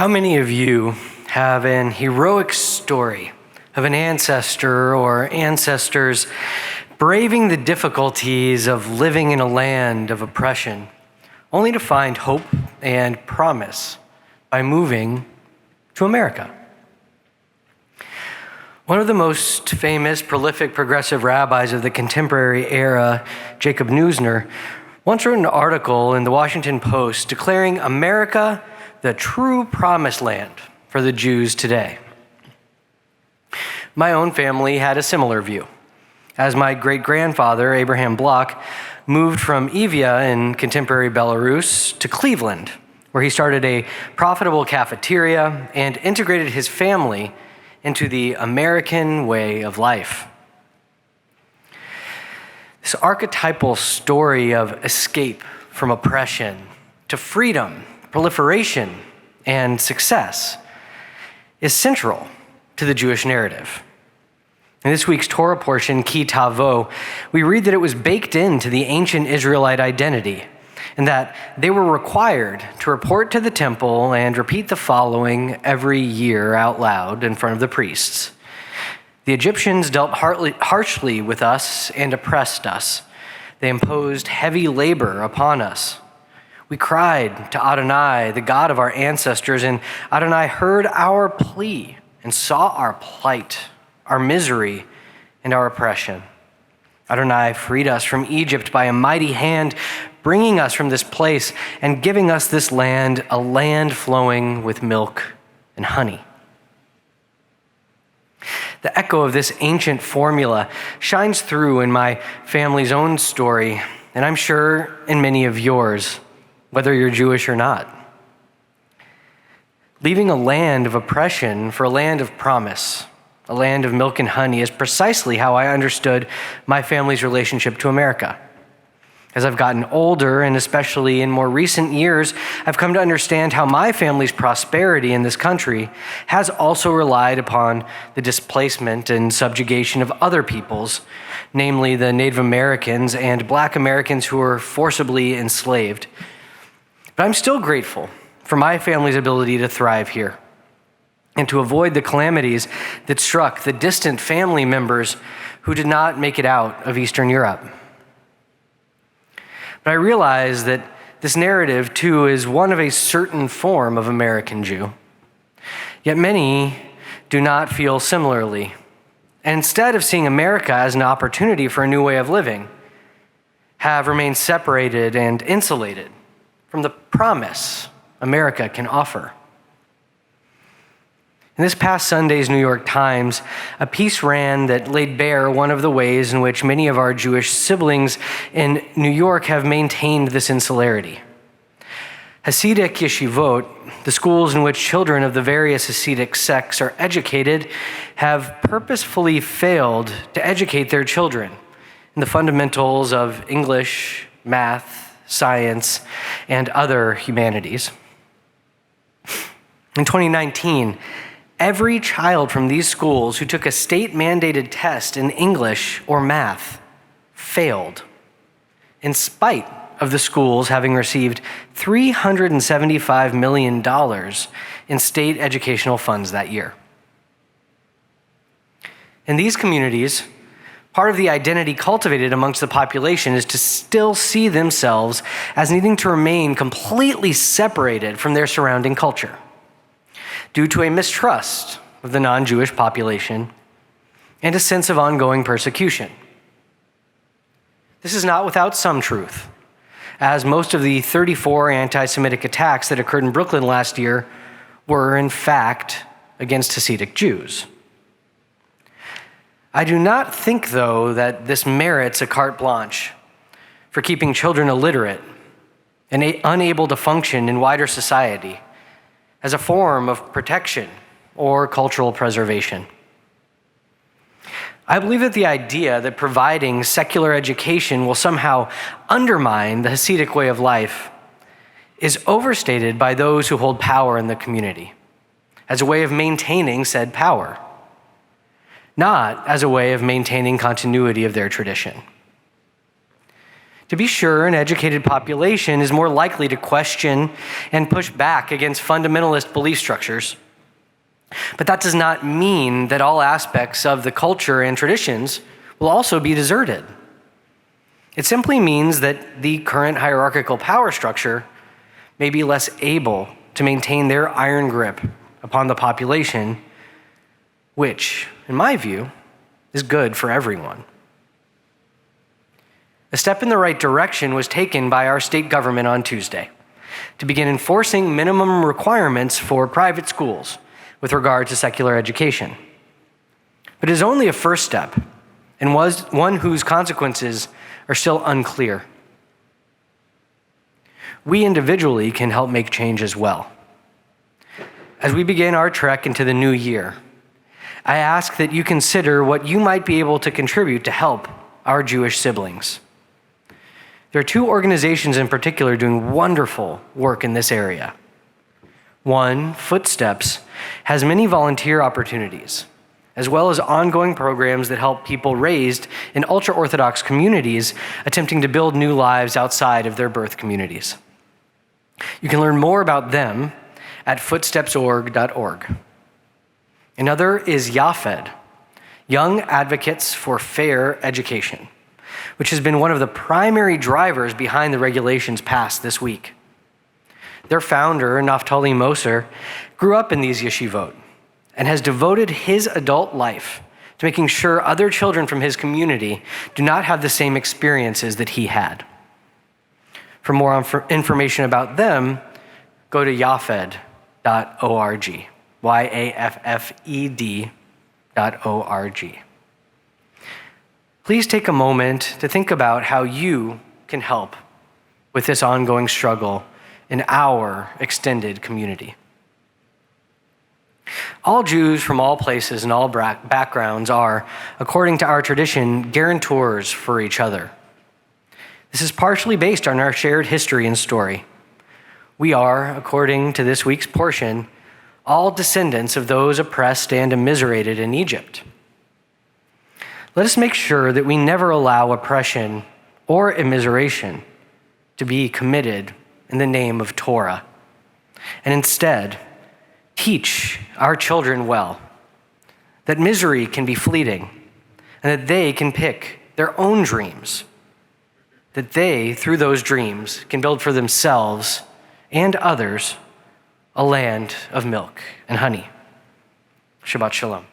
How many of you have an heroic story of an ancestor or ancestors braving the difficulties of living in a land of oppression, only to find hope and promise by moving to America? One of the most famous, prolific, progressive rabbis of the contemporary era, Jacob Neusner, once wrote an article in the Washington Post declaring America the true promised land for the Jews today. My own family had a similar view, as my great-grandfather, Abraham Bloch, moved from Evia in contemporary Belarus to Cleveland, where he started a profitable cafeteria and integrated his family into the American way of life. This archetypal story of escape from oppression to freedom, proliferation, and success is central to the Jewish narrative. In this week's Torah portion, Ki Tavo, we read that it was baked into the ancient Israelite identity, and that they were required to report to the temple and repeat the following every year out loud in front of the priests. The Egyptians dealt harshly with us and oppressed us. They imposed heavy labor upon us. We cried to Adonai, the God of our ancestors, and Adonai heard our plea and saw our plight, our misery, and our oppression. Adonai freed us from Egypt by a mighty hand, bringing us from this place and giving us this land, a land flowing with milk and honey. The echo of this ancient formula shines through in my family's own story, and I'm sure in many of yours, whether you're Jewish or not. Leaving a land of oppression for a land of promise, a land of milk and honey, is precisely how I understood my family's relationship to America. As I've gotten older, and especially in more recent years, I've come to understand how my family's prosperity in this country has also relied upon the displacement and subjugation of other peoples, namely the Native Americans and Black Americans who were forcibly enslaved. But I'm still grateful for my family's ability to thrive here and to avoid the calamities that struck the distant family members who did not make it out of Eastern Europe. But I realize that this narrative, too, is one of a certain form of American Jew. Yet many do not feel similarly. And instead of seeing America as an opportunity for a new way of living, have remained separated and insulated from the promise America can offer. In this past Sunday's New York Times, a piece ran that laid bare one of the ways in which many of our Jewish siblings in New York have maintained this insularity. Hasidic yeshivot, the schools in which children of the various Hasidic sects are educated, have purposefully failed to educate their children in the fundamentals of English, math, science, and other humanities. In 2019, every child from these schools who took a state-mandated test in English or math failed, in spite of the schools having received $375 million in state educational funds that year. In these communities, part of the identity cultivated amongst the population is to still see themselves as needing to remain completely separated from their surrounding culture, due to a mistrust of the non-Jewish population and a sense of ongoing persecution. This is not without some truth, as most of the 34 anti-Semitic attacks that occurred in Brooklyn last year were, in fact, against Hasidic Jews. I do not think, though, that this merits a carte blanche for keeping children illiterate and unable to function in wider society as a form of protection or cultural preservation. I believe that the idea that providing secular education will somehow undermine the Hasidic way of life is overstated by those who hold power in the community as a way of maintaining said power, not as a way of maintaining continuity of their tradition. To be sure, an educated population is more likely to question and push back against fundamentalist belief structures. But that does not mean that all aspects of the culture and traditions will also be deserted. It simply means that the current hierarchical power structure may be less able to maintain their iron grip upon the population, which, in my view, is good for everyone. A step in the right direction was taken by our state government on Tuesday to begin enforcing minimum requirements for private schools with regard to secular education. But it is only a first step, and was one whose consequences are still unclear. We individually can help make change as well. As we begin our trek into the new year, I ask that you consider what you might be able to contribute to help our Jewish siblings. There are two organizations in particular doing wonderful work in this area. One, Footsteps, has many volunteer opportunities, as well as ongoing programs that help people raised in ultra-Orthodox communities attempting to build new lives outside of their birth communities. You can learn more about them at footstepsorg.org. Another is YAFED, Young Advocates for Fair Education, which has been one of the primary drivers behind the regulations passed this week. Their founder, Naftali Moser, grew up in these yeshivot and has devoted his adult life to making sure other children from his community do not have the same experiences that he had. For more information about them, go to yafed.org, YAFFED.org. Please take a moment to think about how you can help with this ongoing struggle in our extended community. All Jews from all places and all backgrounds are, according to our tradition, guarantors for each other. This is partially based on our shared history and story. We are, according to this week's portion, all descendants of those oppressed and immiserated in Egypt. Let us make sure that we never allow oppression or immiseration to be committed in the name of Torah, and instead teach our children well that misery can be fleeting and that they can pick their own dreams, that they, through those dreams, can build for themselves and others a land of milk and honey. Shabbat shalom.